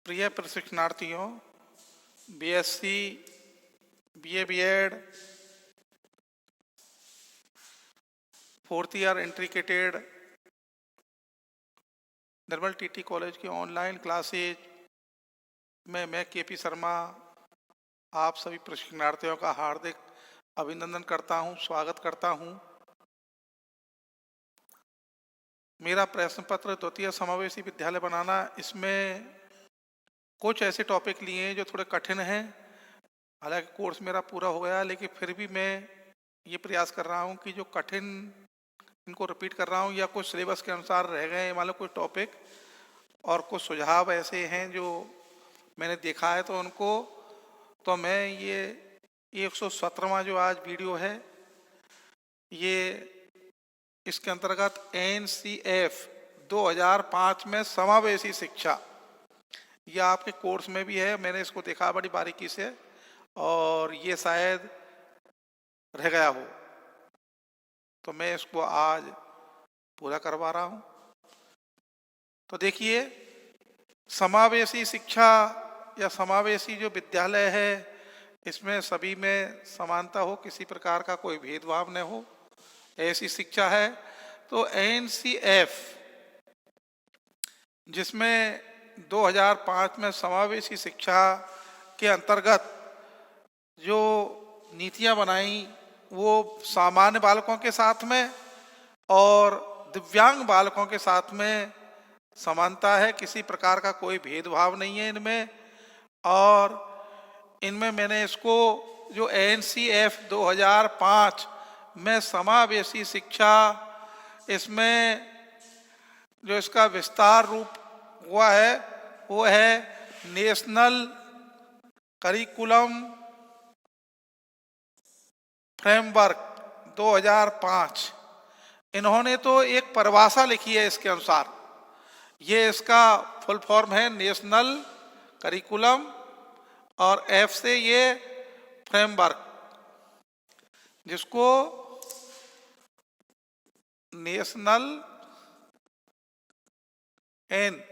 प्रिय प्रशिक्षणार्थियों, BSc, BA, BEd, fourth year integrated Nirmal TT college की ऑनलाइन क्लासेज में मैं केपी शर्मा आप सभी प्रशिक्षणार्थियों का हार्दिक अभिनंदन करता हूं, स्वागत करता हूं। मेरा प्रश्न पत्र द्वितीय समावेशी विद्यालय बनाना, इसमें कुछ ऐसे टॉपिक लिए हैं जो थोड़े कठिन हैं। हालांकि कोर्स मेरा पूरा हो गया, लेकिन फिर भी मैं ये प्रयास कर रहा हूं कि जो कठिन इनको रिपीट कर रहा हूं या कुछ सिलेबस के अनुसार रह गए मान लो कुछ टॉपिक, और कुछ सुझाव ऐसे हैं जो मैंने देखा है, तो उनको तो मैं ये 117वां जो आज वीडियो है, ये इसके अंतर्गत NCF 2005 में समावेशी शिक्षा, यह आपके कोर्स में भी है। मैंने इसको देखा बड़ी बारीकी से, और ये शायद रह गया हो, तो मैं इसको आज पूरा करवा रहा हूं। तो देखिए, समावेशी शिक्षा या समावेशी जो विद्यालय है, इसमें सभी में समानता हो, किसी प्रकार का कोई भेदभाव न हो, ऐसी शिक्षा है। तो NCF जिसमें 2005 में समावेशी शिक्षा के अंतर्गत जो नीतियां बनाई, वो सामान्य बालकों के साथ में और दिव्यांग बालकों के साथ में समानता है, किसी प्रकार का कोई भेदभाव नहीं है इनमें। और इनमें मैंने इसको जो NCF 2005 में समावेशी शिक्षा, इसमें जो इसका विस्तार रूप हुआ है वो है नेशनल करिकुलम फ्रेमवर्क 2005। इन्होंने तो एक परिभाषा लिखी है इसके अनुसार, ये इसका फुल फॉर्म है नेशनल करिकुलम, और F से ये फ्रेमवर्क, जिसको national N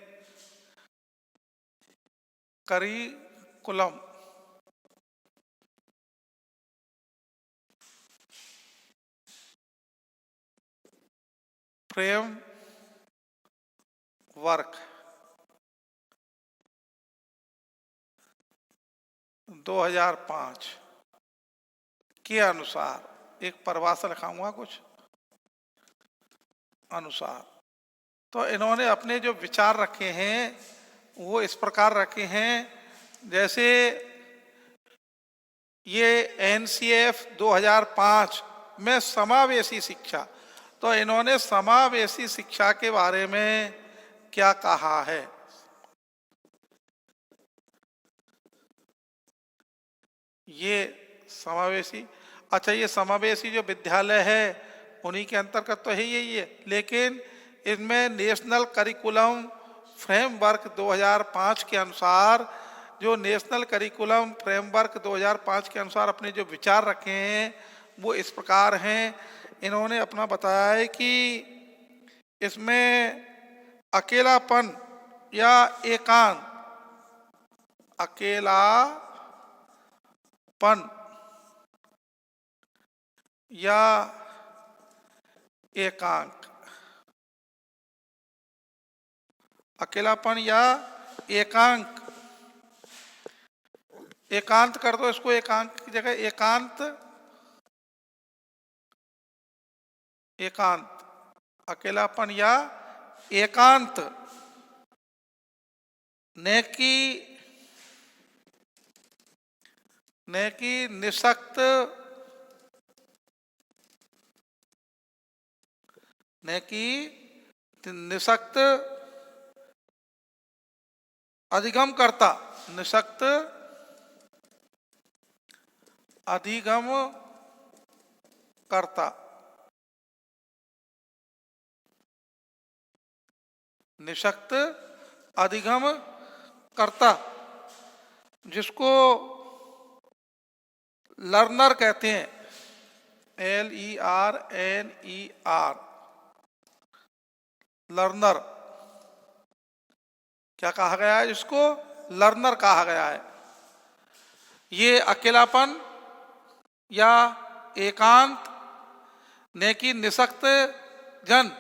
curriculum frame work 2005 के अनुसार, एक परिभाषा लिखाऊंगा कुछ अनुसार, तो इन्होंने अपने जो विचार रखे हैं वो इस प्रकार रखे हैं। जैसे ये NCF 2005 में समावेशी शिक्षा, तो इन्होंने समावेशी शिक्षा के बारे में क्या कहा है। ये समावेशी, अच्छा, ये समावेशी जो विद्यालय है उन्हीं के अंतर्गत तो है यही है, लेकिन इनमें नेशनल करिकुलम फ्रेमवर्क 2005 के अनुसार, जो नेशनल करिकुलम फ्रेमवर्क 2005 के अनुसार अपने जो विचार रखे हैं वो इस प्रकार हैं। इन्होंने अपना बताया है कि इसमें अकेलापन या एकांत, अकेलापन या एकांत, अकेलापन या एकांत, एकांत कर दो इसको, एकांत की जगह एकांत, एकांत, अकेलापन या एकांत, न कि निःशक्त, न कि निःशक्त अधिगम करता, निःशक्त अधिगम करता, निःशक्त अधिगम करता, जिसको लर्नर कहते हैं, LERNER, लर्नर। क्या कहा गया है इसको? लर्नर कहा गया है। ये अकेलापन या एकांत, नेकी निसक्त जन,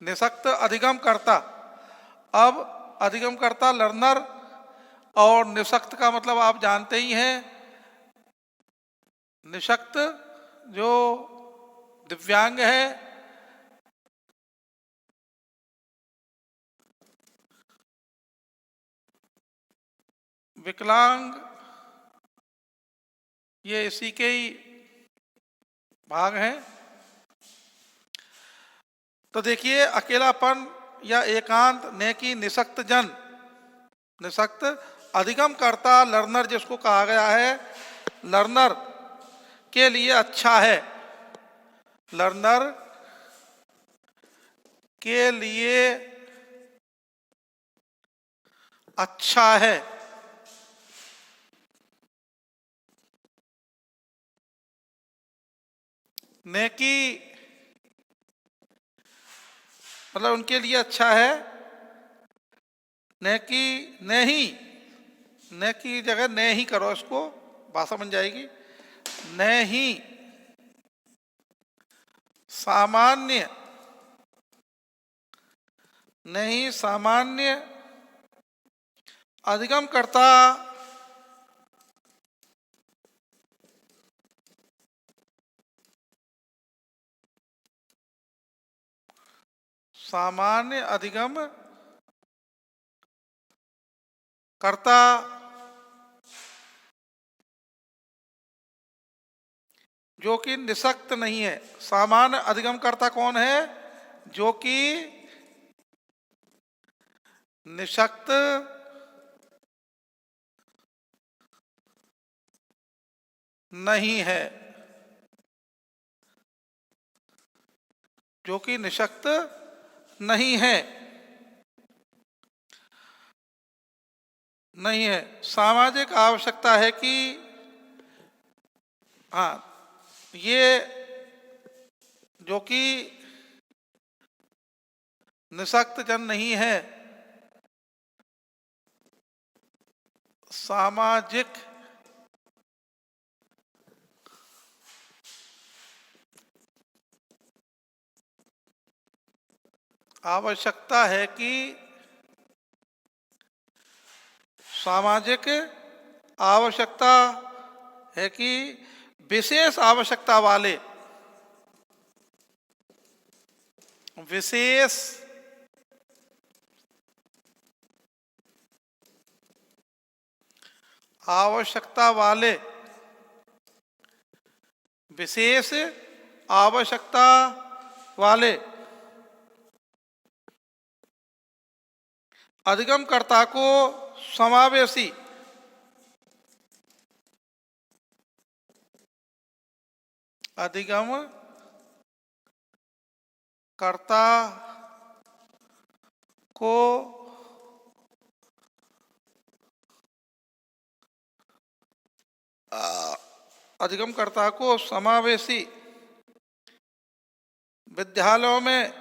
निसक्त अधिगम करता। अब अधिगम करता लर्नर, और निसक्त का मतलब आप जानते ही हैं, निशक्त जो दिव्यांग है, विकलांग, ये इसी के ही भाग हैं। तो देखिए, अकेलापन या एकांत, नेकी निसक्त जन, निसक्त अधिगम करता लर्नर जिसको कहा गया है, लर्नर के लिए अच्छा है, लर्नर के लिए अच्छा है। नेकी मतलब उनके लिए अच्छा है, नेकी नहीं, नेकी की जगह ने ही करो, इसको भाषा बन जाएगी, नहीं सामान्य, नहीं सामान्य अधिगम करता सामान्य अधिगम करता जो कि निसक्त नहीं है। सामान्य अधिगम करता कौन है? जो कि निशक्त नहीं है, जो कि निशक्त नहीं है, नहीं है। सामाजिक आवश्यकता है कि हाँ, ये जो कि निशक्त जन नहीं है, सामाजिक आवश्यकता है कि, सामाजिक आवश्यकता है कि विशेष आवश्यकता वाले, विशेष आवश्यकता वाले, विशेष आवश्यकता वाले अधिगमकर्ता को समावेशी, अधिगम कर्ता को अधिगमकर्ता को समावेशी विद्यालयों में,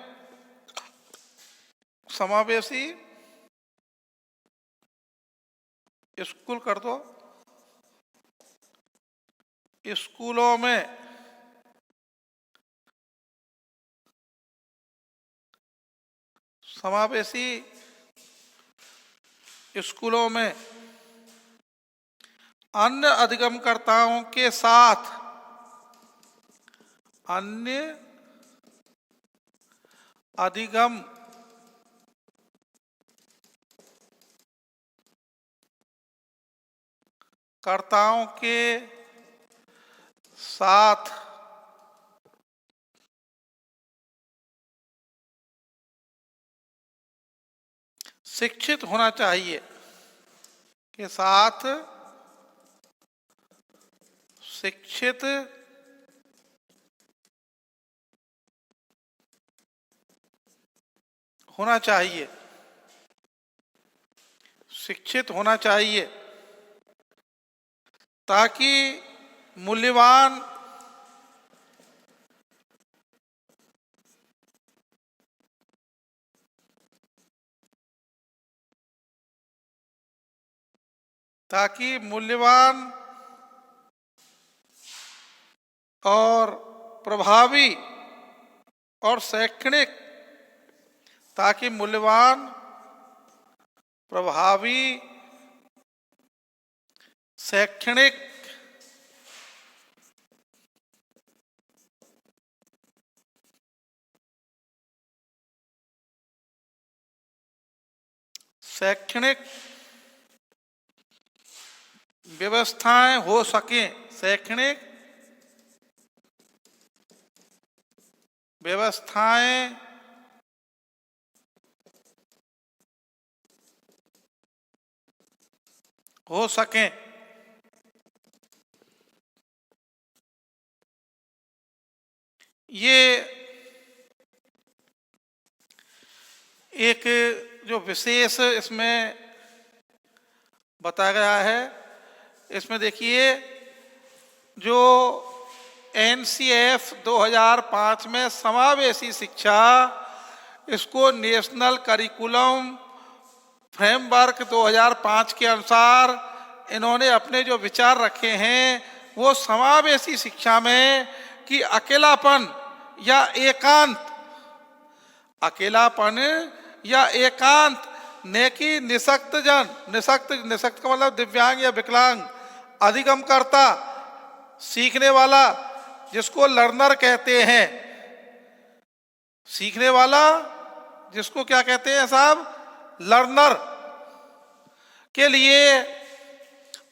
समावेशी स्कूल कर दो, स्कूलों में समावेशी स्कूलों में अन्य अधिगमकर्ताओं के साथ, अन्य अधिगम कर्ताओं के साथ शिक्षित होना चाहिए, के साथ शिक्षित होना चाहिए, शिक्षित होना चाहिए, ताकि मूल्यवान ताकि मूल्यवान और प्रभावी और शैक्षणिक ताकि मूल्यवान प्रभावी शैक्षणिक व्यवस्थाएं हो सकें, शैक्षणिक व्यवस्थाएं हो सकें। ये एक जो विशेष इसमें बताया गया है, इसमें देखिए जो एनसीएफ 2005 में समावेशी शिक्षा, इसको नेशनल करिकुलम फ्रेमवर्क 2005 के अनुसार इन्होंने अपने जो विचार रखे हैं वो समावेशी शिक्षा में कि अकेलापन या एकांत ने कि निशक्त जन, निशक्त का मतलब दिव्यांग या विकलांग, अधिगमकर्ता सीखने वाला जिसको लर्नर कहते हैं, सीखने वाला जिसको क्या कहते हैं साहब, लर्नर के लिए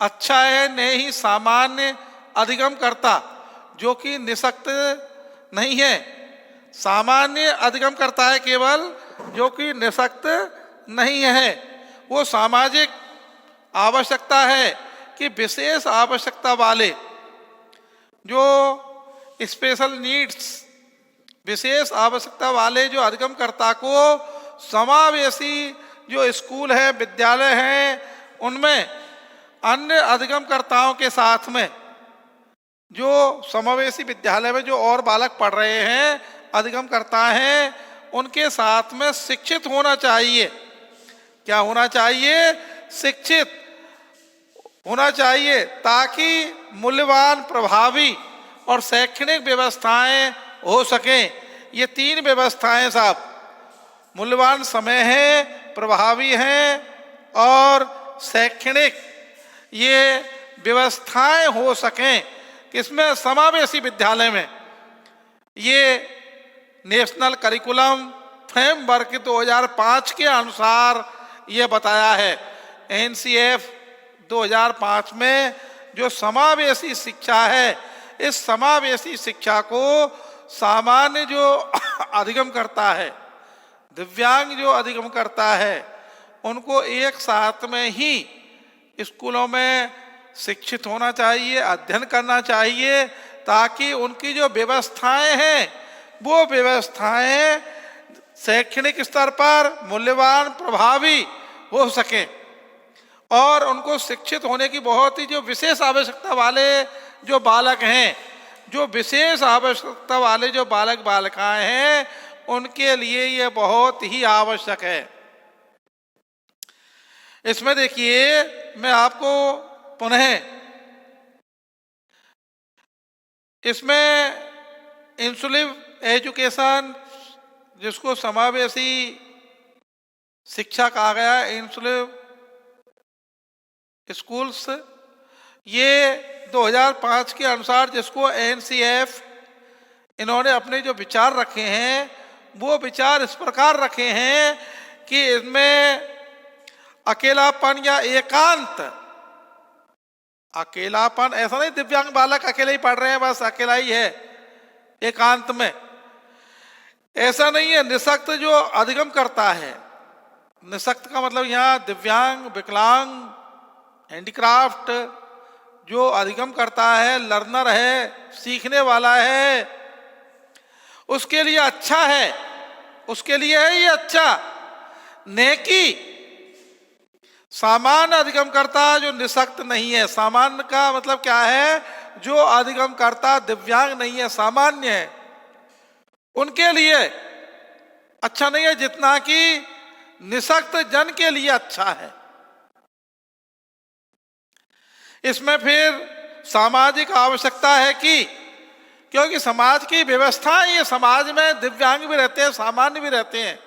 अच्छा है, नहीं ही सामान्य अधिगमकर्ता जो कि निशक्त नहीं है, सामान्य अधिगमकर्ता है केवल जो कि निशक्त नहीं है। वो सामाजिक आवश्यकता है कि विशेष आवश्यकता वाले जो स्पेशल नीड्स, विशेष आवश्यकता वाले जो अधिगमकर्ता को समावेशी जो स्कूल है, विद्यालय हैं, उनमें अन्य अधिगमकर्ताओं के साथ में जो समावेशी विद्यालय में जो और बालक पढ़ रहे हैं, अधिगमकर्ता हैं, उनके साथ में शिक्षित होना चाहिए। क्या होना चाहिए? शिक्षित होना चाहिए ताकि मूल्यवान, प्रभावी और शैक्षणिक व्यवस्थाएं हो सकें। ये तीन व्यवस्थाएं साहब, मूल्यवान समय है, प्रभावी है और शैक्षणिक, ये व्यवस्थाएं हो सकें किसमें? समावेशी विद्यालय में। ये नेशनल करिकुलम फ्रेमवर्क 2005 के अनुसार ये बताया है। एनसीएफ 2005 में जो समावेशी शिक्षा है, इस समावेशी शिक्षा को सामान्य जो अधिगमकर्ता है, दिव्यांग जो अधिगमकर्ता है, उनको एक साथ में ही स्कूलों में शिक्षित होना चाहिए, अध्ययन करना चाहिए ताकि उनकी जो व्यवस्थाएं हैं वो व्यवस्थाएं शैक्षणिक स्तर पर मूल्यवान, प्रभावी हो सकें और उनको शिक्षित होने की बहुत ही जो विशेष आवश्यकता वाले जो बालक हैं, जो विशेष आवश्यकता वाले जो बालक बालिकाएं हैं, उनके लिए ये बहुत ही आवश्यक है। इसमें देखिए मैं आपको पुनः इसमें इंक्लूसिव एजुकेशन जिसको समावेशी शिक्षा कहा गया है, इंक्लूसिव स्कूल्स, ये 2005 के अनुसार जिसको एनसीएफ इन्होंने अपने जो विचार रखे हैं वो विचार इस प्रकार रखे हैं कि इसमें अकेलापन या अकेलापन, ऐसा नहीं दिव्यांग बालक अकेले ही पढ़ रहे हैं, बस अकेला ही है एकांत में, ऐसा नहीं है। निशक्त जो अधिगम करता है, निशक्त का मतलब यहाँ दिव्यांग, विकलांग, हैंडीक्राफ्ट जो अधिगम करता है, लर्नर है, सीखने वाला है, उसके लिए अच्छा है, उसके लिए है ये अच्छा। नेकी सामान्य अधिगम करता जो निशक्त नहीं है, सामान्य का मतलब क्या है? जो अधिगम करता दिव्यांग नहीं है, सामान्य है, उनके लिए अच्छा नहीं है जितना कि निशक्त जन के लिए अच्छा है। इसमें फिर सामाजिक आवश्यकता है कि, क्योंकि समाज की व्यवस्था, ये समाज में दिव्यांग भी रहते हैं, सामान्य भी रहते हैं,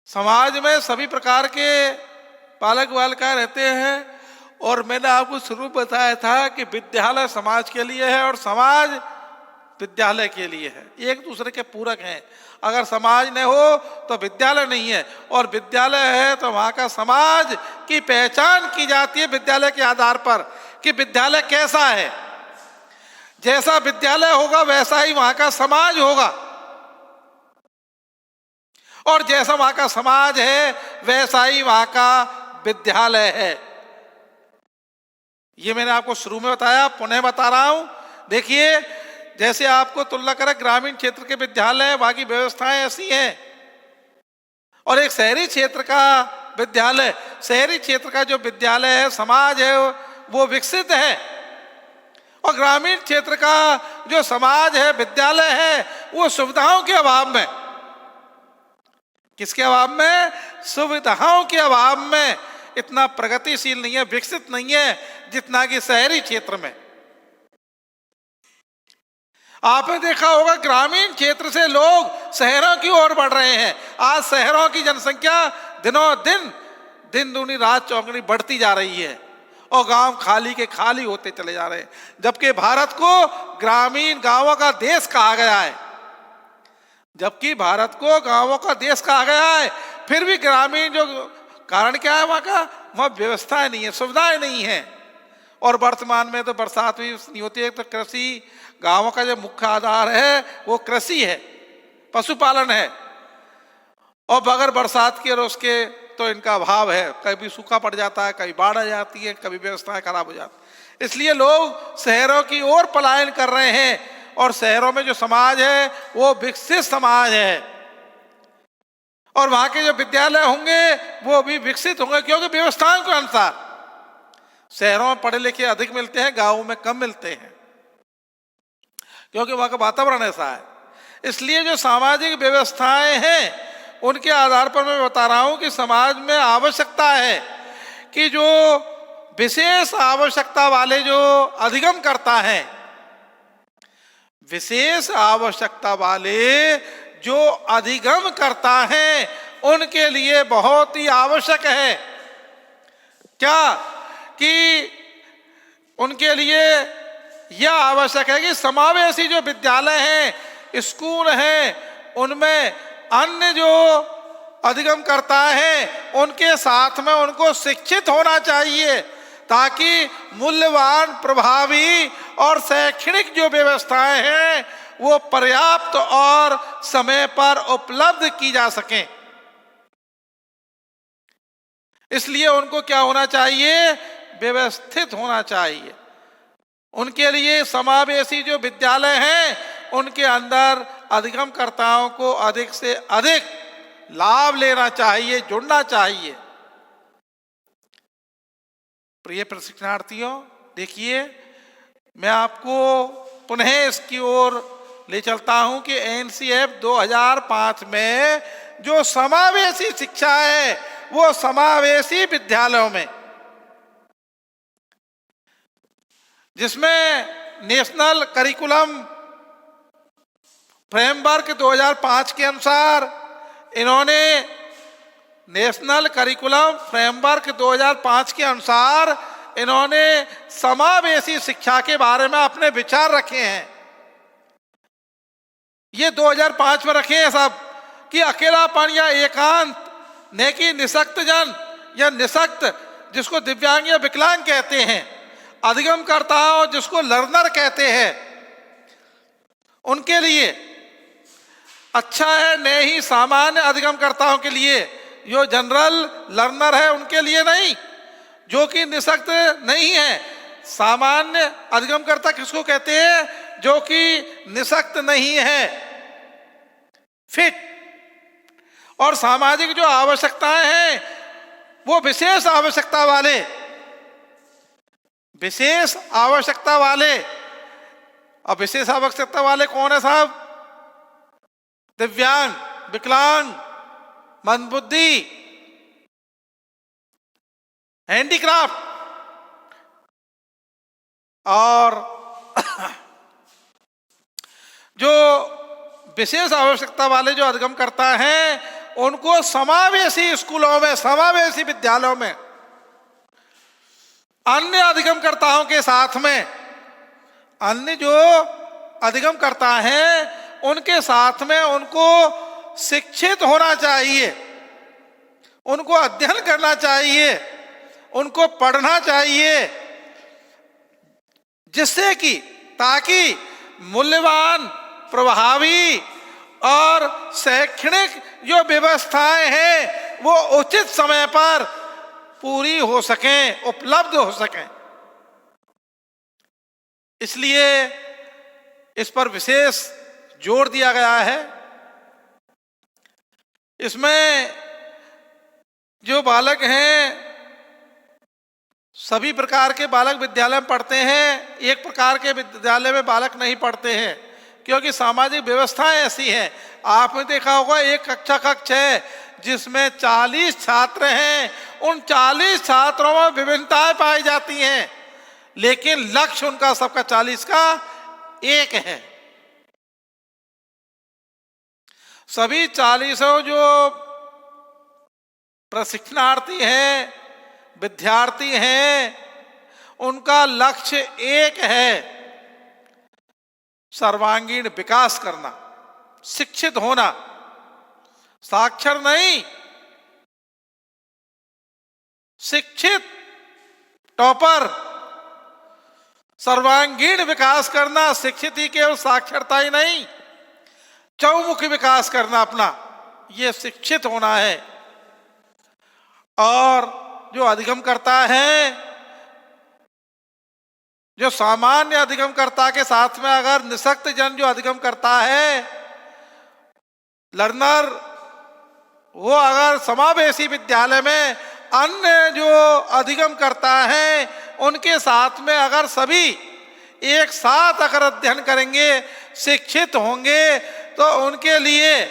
समाज में सभी प्रकार के बालक बालिका रहते हैं। और मैंने आपको शुरू बताया था कि विद्यालय समाज के लिए है और समाज विद्यालय के लिए है, एक दूसरे के पूरक हैं। अगर समाज न हो तो विद्यालय नहीं है, और विद्यालय है तो वहाँ का समाज की पहचान की जाती है विद्यालय के आधार पर कि विद्यालय कैसा है। जैसा विद्यालय होगा वैसा ही वहाँ का समाज होगा, और जैसा वहाँ का समाज है वैसा ही वहाँ का विद्यालय है। ये मैंने आपको शुरू में बताया, पुनः बता रहा हूं। देखिए, जैसे आपको तुलना करें ग्रामीण क्षेत्र के विद्यालय, वहां की व्यवस्थाएं ऐसी हैं, और एक शहरी क्षेत्र का विद्यालय, शहरी क्षेत्र का जो विद्यालय है, समाज है, वो विकसित है, और ग्रामीण क्षेत्र का जो समाज है, विद्यालय है, वो सुविधाओं के अभाव में, किसके अभाव में? सुविधाओं के अभाव में इतना प्रगतिशील नहीं है, विकसित नहीं है जितना कि शहरी क्षेत्र में। आपने देखा होगा ग्रामीण क्षेत्र से लोग शहरों की ओर बढ़ रहे हैं। आज शहरों की जनसंख्या दिनों दिन दूनी रात चौगुनी बढ़ती जा रही है, और गांव खाली के खाली होते चले जा रहे हैं, जबकि भारत को ग्रामीण गांवों का देश कहा गया है, जबकि भारत को गांवों का देश कहा गया है। फिर भी ग्रामीण, जो कारण क्या है वहाँ का? वहाँ व्यवस्थाएं नहीं है, सुविधाएं नहीं है, और वर्तमान में तो बरसात भी नहीं होती है, तो कृषि, गांवों का जो मुख्य आधार है वो कृषि है, पशुपालन है, और बगैर बरसात के और उसके तो इनका अभाव है, कभी सूखा पड़ जाता है, कभी बाढ़ आ जाती है, कभी व्यवस्थाएं खराब हो जाती। इसलिए लोग शहरों की ओर पलायन कर रहे हैं, और शहरों में जो समाज है वो विकसित समाज है, और वहां के जो विद्यालय होंगे वो भी विकसित होंगे, क्योंकि व्यवस्थाओं के अनुसार। शहरों में पढ़े लिखे अधिक मिलते हैं, गांवों में कम मिलते हैं, क्योंकि वहां का वातावरण ऐसा है। इसलिए जो सामाजिक व्यवस्थाएं हैं उनके आधार पर मैं बता रहा हूं कि समाज में आवश्यकता है कि जो विशेष आवश्यकता वाले जो अधिगम करता है, विशेष आवश्यकता वाले जो अधिगम करता है, उनके लिए बहुत ही आवश्यक है क्या? कि उनके लिए यह आवश्यक है कि समावेशी जो विद्यालय हैं, स्कूल हैं, उनमें अन्य जो अधिगम करता है उनके साथ में उनको शिक्षित होना चाहिए, ताकि मूल्यवान, प्रभावी और शैक्षणिक जो व्यवस्थाएं हैं वो पर्याप्त और समय पर उपलब्ध की जा सकें। इसलिए उनको क्या होना चाहिए? व्यवस्थित होना चाहिए। उनके लिए समावेशी जो विद्यालय हैं उनके अंदर अधिगमकर्ताओं को अधिक से अधिक लाभ लेना चाहिए, जुड़ना चाहिए। प्रिय प्रशिक्षणार्थियों, देखिए, मैं आपको पुनः इसकी ओर ले चलता हूं कि एनसीएफ 2005 में जो समावेशी शिक्षा है वो समावेशी विद्यालयों में, जिसमें नेशनल करिकुलम फ्रेमवर्क 2005 के अनुसार इन्होंने नेशनल करिकुलम फ्रेमवर्क 2005 के अनुसार इन्होंने समावेशी शिक्षा के बारे में अपने विचार रखे हैं। ये 2005 में रखे हैं सब, कि अकेलापन या एकांत, न कि निशक्त जन या निशक्त जिसको दिव्यांग या विकलांग कहते हैं, अधिगमकर्ताओं जिसको लर्नर कहते हैं, उनके लिए अच्छा है, न ही सामान्य अधिगमकर्ताओं के लिए, जो जनरल लर्नर है उनके लिए नहीं, जो कि निशक्त नहीं है। सामान्य अधिगमकर्ता किसको कहते हैं? जो कि निशक्त नहीं है, फिट। और सामाजिक जो आवश्यकताएं हैं वो विशेष आवश्यकता वाले, विशेष आवश्यकता वाले। अब विशेष आवश्यकता वाले कौन है साहब? दिव्यांग, विकलांग, मंदबुद्धि, हैंडीक्राफ्ट, और जो विशेष आवश्यकता वाले जो अधिगमकर्ता हैं उनको समावेशी स्कूलों में, समावेशी विद्यालयों में अन्य अधिगमकर्ताओं के साथ में, अन्य जो अधिगमकर्ता हैं उनके साथ में उनको शिक्षित होना चाहिए, उनको अध्ययन करना चाहिए, उनको पढ़ना चाहिए, जिससे कि ताकि मूल्यवान, प्रभावी और शैक्षणिक जो व्यवस्थाएं हैं वो उचित समय पर पूरी हो सकें, उपलब्ध हो सकें। इसलिए इस पर विशेष जोर दिया गया है। इसमें जो बालक हैं सभी प्रकार के बालक विद्यालय में पढ़ते हैं, एक प्रकार के विद्यालय में बालक नहीं पढ़ते हैं, क्योंकि सामाजिक व्यवस्थाएं ऐसी हैं। आपने देखा होगा एक कक्ष है जिसमें 40 छात्र हैं, उन 40 छात्रों में विभिन्नताएं पाई जाती हैं, लेकिन लक्ष्य उनका सबका 40 का एक है। सभी 40 जो प्रशिक्षणार्थी हैं, विद्यार्थी हैं, उनका लक्ष्य एक है, सर्वांगीण विकास करना, शिक्षित होना, साक्षर नहीं, शिक्षित, टॉपर, सर्वांगीण विकास करना। शिक्षित ही केवल साक्षरता ही नहीं, चौमुखी विकास करना अपना, ये शिक्षित होना है। और जो अधिगमकर्ता है, जो सामान्य अधिगमकर्ता के साथ में अगर निःशक्त जन जो अधिगमकर्ता है, लर्नर, वो अगर समावेशी विद्यालय में अन्य जो अधिगमकर्ता हैं उनके साथ में अगर सभी एक साथ अगर अध्ययन करेंगे, शिक्षित होंगे, तो उनके लिए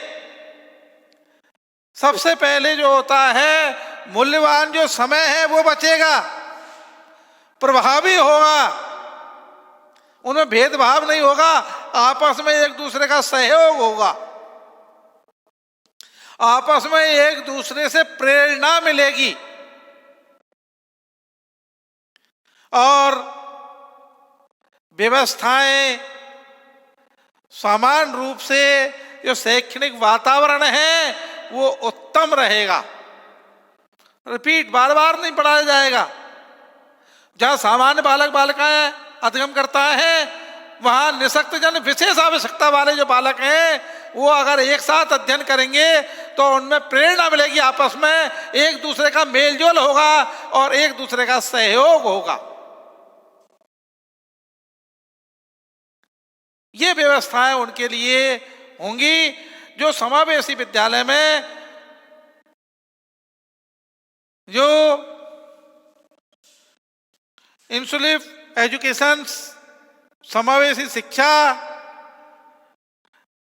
सबसे पहले जो होता है मूल्यवान जो समय है वो बचेगा, प्रभावी होगा, उनमें भेदभाव नहीं होगा, आपस में एक दूसरे का सहयोग होगा, आपस में एक दूसरे से प्रेरणा मिलेगी। और व्यवस्थाएं समान रूप से जो शैक्षणिक वातावरण है वो उत्तम रहेगा। रिपीट, बार बार नहीं पढ़ाया जाएगा। जहां सामान्य बालक बालिकाएं अधिगम करता है, वहां निःशक्त जन विशेष आवश्यकता वाले जो बालक हैं वो अगर एक साथ अध्ययन करेंगे तो उनमें प्रेरणा मिलेगी, आपस में एक दूसरे का मेलजोल होगा और एक दूसरे का सहयोग होगा। ये व्यवस्थाएं उनके लिए होंगी जो समावेशी विद्यालय में जो इंक्लूसिव एजुकेशन, समावेशी शिक्षा,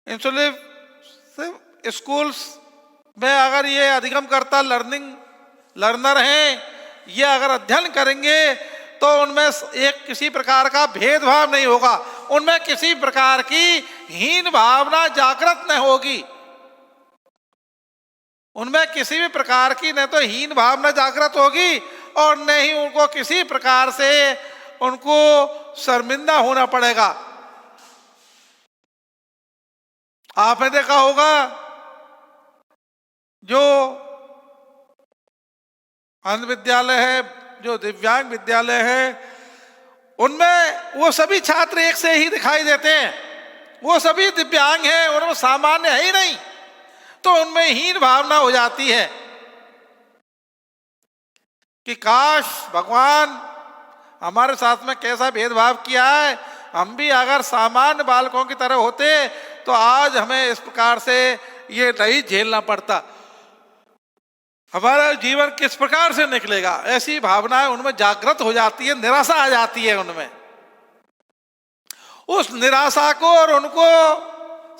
इंक्लूसिव स्कूल्स में अगर ये अधिगमकर्ता लर्नर हैं, ये अगर अध्ययन करेंगे तो उनमें एक किसी प्रकार का भेदभाव नहीं होगा, उनमें किसी प्रकार की हीन भावना जागृत नहीं होगी, उनमें किसी भी प्रकार की न तो हीन भावना जागृत होगी और न ही उनको किसी प्रकार से उनको शर्मिंदा होना पड़ेगा। आपने देखा होगा जो अंध विद्यालय है, जो दिव्यांग विद्यालय है, उनमें वो सभी छात्र एक से ही दिखाई देते हैं, वो सभी दिव्यांग हैं, उनमें सामान्य है ही नहीं, तो उनमें हीन भावना हो जाती है कि काश भगवान हमारे साथ में कैसा भेदभाव किया है, हम भी अगर सामान्य बालकों की तरह होते तो आज हमें इस प्रकार से ये नहीं झेलना पड़ता, हमारा जीवन किस प्रकार से निकलेगा। ऐसी भावनाएं उनमें जागृत हो जाती है, निराशा आ जाती है उनमें। उस निराशा को और उनको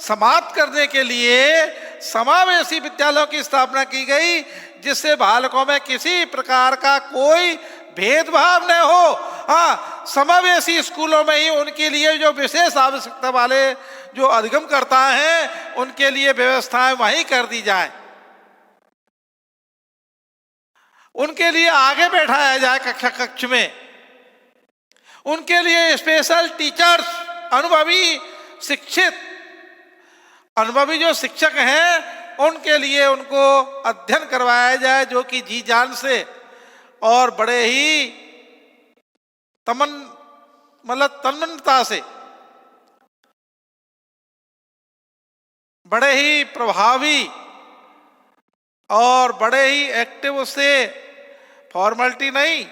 समाप्त करने के लिए समावेशी विद्यालयों की स्थापना की गई, जिससे बालकों में किसी प्रकार का कोई भेदभाव न हो। हाँ, समावेशी स्कूलों में ही उनके लिए जो विशेष आवश्यकता वाले जो अधिगम करता है उनके लिए व्यवस्थाएं वहीं कर दी जाए, उनके लिए आगे बैठाया जाए कक्षा कक्ष में, उनके लिए स्पेशल टीचर्स, अनुभवी शिक्षित, अनुभवी जो शिक्षक हैं उनके लिए उनको अध्ययन करवाया जाए, जो कि जी जान से और बड़े ही तन्मयता से, बड़े ही प्रभावी और बड़े ही एक्टिव से, फॉर्मेलिटी नहीं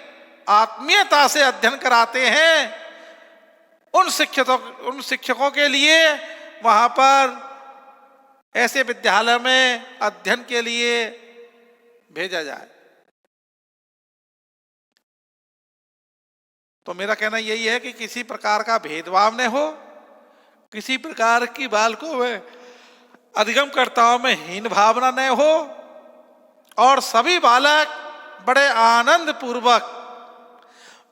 आत्मीयता से अध्ययन कराते हैं। उन शिक्षकों के लिए वहां पर ऐसे विद्यालय में अध्ययन के लिए भेजा जाए। तो मेरा कहना यही है कि किसी प्रकार का भेदभाव न हो, किसी प्रकार की बालकों में अधिगमकर्ताओं में हीन भावना न हो, और सभी बालक बड़े आनंद पूर्वक,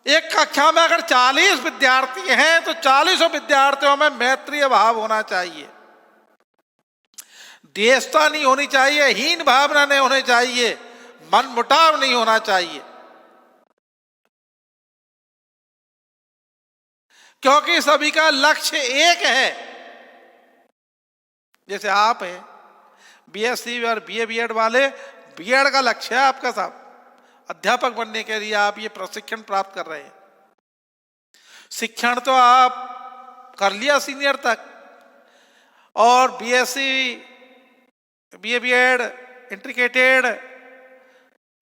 एक कक्षा में अगर 40 विद्यार्थी हैं तो 40 विद्यार्थियों में मैत्रीय भाव होना चाहिए, द्वेषता नहीं होनी चाहिए, हीन भावना नहीं होनी चाहिए, मन मुटाव नहीं होना चाहिए, क्योंकि सभी का लक्ष्य एक है। जैसे आप हैं बीएससी और बीए बीएड वाले, बीएड का लक्ष्य है आपका साहब, अध्यापक बनने के लिए आप ये प्रशिक्षण प्राप्त कर रहे हैं। शिक्षण तो आप कर लिया सीनियर तक, और बीएससी बीए बीएड इंटीग्रेटेड,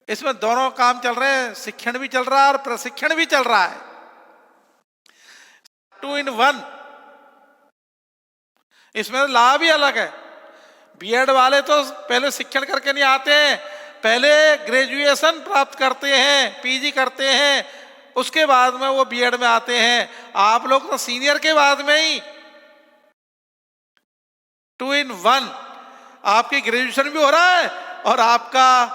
इसमें दोनों काम चल रहे हैं, शिक्षण भी चल रहा है और प्रशिक्षण भी चल रहा है, 2 in 1। इसमें लाभ ही अलग है। बीएड वाले तो पहले शिक्षण करके नहीं आते हैं, पहले ग्रेजुएशन प्राप्त करते हैं, पीजी करते हैं, उसके बाद में वो बीएड में आते हैं। आप लोग तो सीनियर के बाद में ही 2 in 1, आपकी ग्रेजुएशन भी हो रहा है और आपका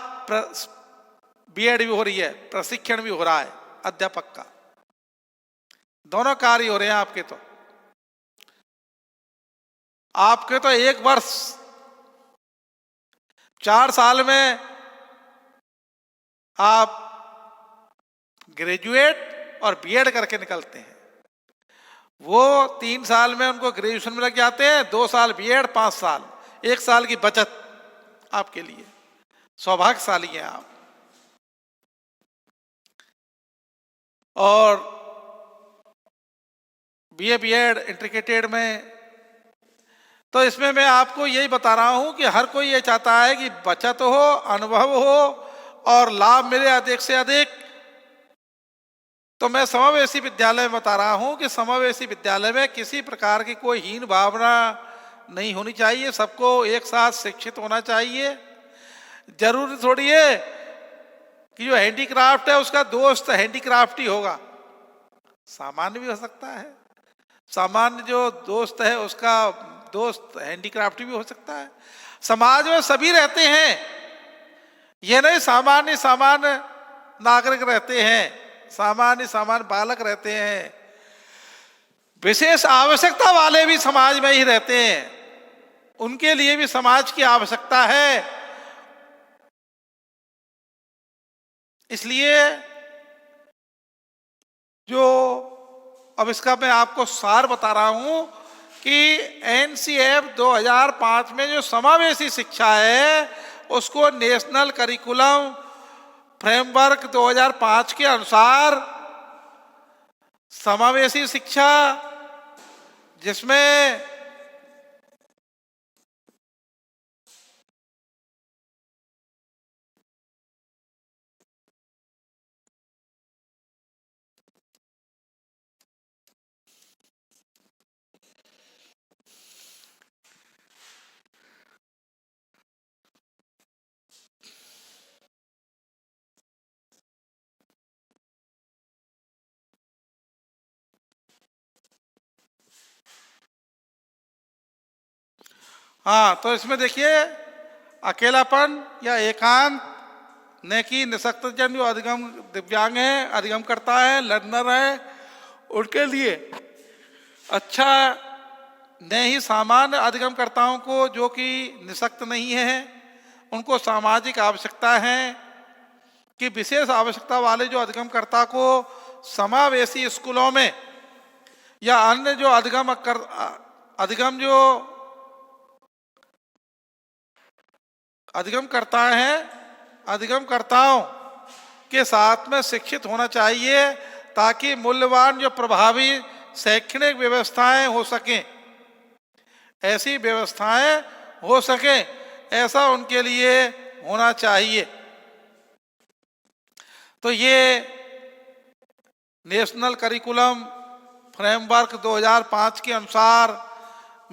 बीएड भी हो रही है, प्रशिक्षण भी हो रहा है अध्यापक का, दोनों कार्य हो रहे हैं आपके। तो आपके तो 1 वर्ष 4 साल में आप ग्रेजुएट और बीएड करके निकलते हैं, वो 3 साल में उनको ग्रेजुएशन में लग जाते हैं, 2 साल बीएड, 5 साल, 1 साल की बचत आपके लिए, सौभाग्यशाली हैं आप। और बीए बीएड इंटीग्रेटेड में तो इसमें मैं आपको यही बता रहा हूं कि हर कोई ये चाहता है कि बचत हो, अनुभव हो और लाभ मिले अधिक से अधिक। तो मैं समावेशी विद्यालय में बता रहा हूं कि समावेशी विद्यालय में किसी प्रकार की कोई हीन भावना नहीं होनी चाहिए, सबको एक साथ शिक्षित होना चाहिए। जरूरी थोड़ी है कि जो हैंडीक्राफ्ट है उसका दोस्त हैंडीक्राफ्ट ही होगा, सामान्य भी हो सकता है, सामान्य जो दोस्त है उसका दोस्त हैंडीक्राफ्ट भी हो सकता है। समाज में सभी रहते हैं, ये नहीं सामान्य नागरिक रहते हैं, सामान्य बालक रहते हैं, विशेष आवश्यकता वाले भी समाज में ही रहते हैं, उनके लिए भी समाज की आवश्यकता है। इसलिए जो अब इसका मैं आपको सार बता रहा हूं कि एनसीएफ 2005 में जो समावेशी शिक्षा है उसको नेशनल करिकुलम फ्रेमवर्क 2005 के अनुसार समावेशी शिक्षा, जिसमें हाँ, तो इसमें देखिए अकेलापन या एकांत न कि निःशक्तजन जो अधिगम दिव्यांग है, अधिगम करता है, लर्नर है, उनके लिए अच्छा न ही सामान्य अधिगमकर्ताओं को जो कि निःशक्त नहीं है, उनको सामाजिक आवश्यकता है कि विशेष आवश्यकता वाले जो अधिगमकर्ता को समावेशी स्कूलों में या अन्य जो अधिगमकर्ता हैं, अधिगमकर्ताओं के साथ में शिक्षित होना चाहिए, ताकि मूल्यवान जो प्रभावी शैक्षणिक व्यवस्थाएं हो सकें, ऐसी व्यवस्थाएं हो सकें, ऐसा उनके लिए होना चाहिए। तो ये नेशनल करिकुलम फ्रेमवर्क 2005 के अनुसार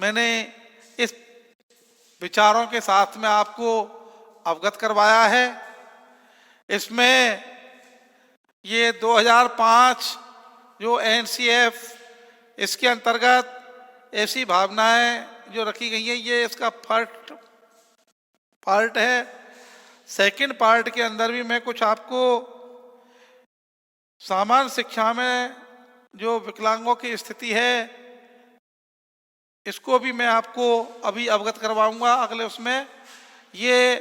मैंने इस विचारों के साथ में आपको अवगत करवाया है। इसमें ये 2005 जो एनसीएफ, इसके अंतर्गत ऐसी भावनाएं जो रखी गई हैं, ये इसका फर्स्ट पार्ट है। सेकंड पार्ट के अंदर भी मैं कुछ आपको सामान्य शिक्षा में जो विकलांगों की स्थिति है, इसको भी मैं आपको अभी अवगत करवाऊंगा अगले उसमें। ये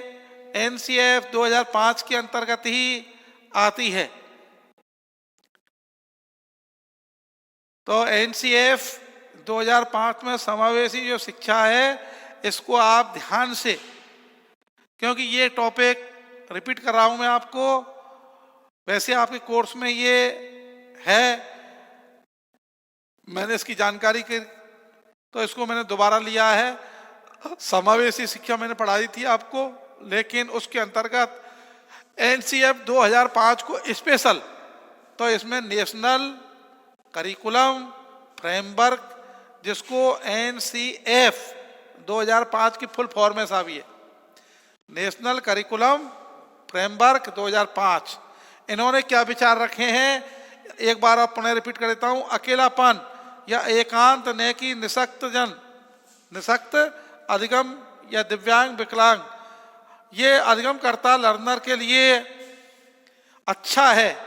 एनसीएफ 2005 के अंतर्गत ही आती है। तो एनसीएफ 2005 में समावेशी जो शिक्षा है, इसको आप ध्यान से, क्योंकि ये टॉपिक रिपीट कर रहा हूं मैं आपको, वैसे आपके कोर्स में ये है, मैंने इसकी जानकारी की तो इसको मैंने दोबारा लिया है। समावेशी शिक्षा मैंने पढ़ाई थी आपको, लेकिन उसके अंतर्गत एनसीएफ 2005 को स्पेशल, तो इसमें नेशनल करिकुलम फ्रेमवर्क, जिसको एनसीएफ 2005 की फुल फॉर्म में सा भी है, नेशनल करिकुलम फ्रेमवर्क 2005। इन्होंने क्या विचार रखे हैं, एक बार आप पुनः रिपीट कर देता हूं। अकेलापन या एकांत न कि निःशक्त अधिगम या दिव्यांग विकलांग, ये अधिगमकर्ता लर्नर के लिए अच्छा है,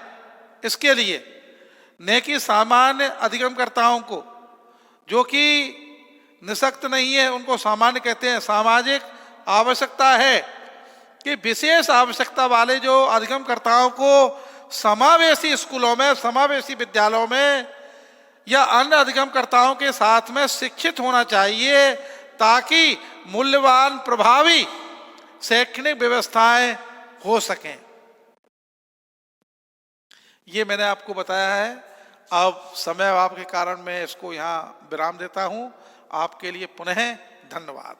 इसके लिए न कि सामान्य अधिगमकर्ताओं को जो कि निःशक्त नहीं है, उनको सामान्य कहते हैं। सामाजिक आवश्यकता है कि विशेष आवश्यकता वाले जो अधिगमकर्ताओं को समावेशी स्कूलों में, समावेशी विद्यालयों में या अन्य अधिगमकर्ताओं के साथ में शिक्षित होना चाहिए, ताकि मूल्यवान प्रभावी शैक्षणिक व्यवस्थाएं हो सकें। ये मैंने आपको बताया है। अब समय अभाव के कारण मैं इसको यहाँ विराम देता हूँ। आपके लिए पुनः धन्यवाद।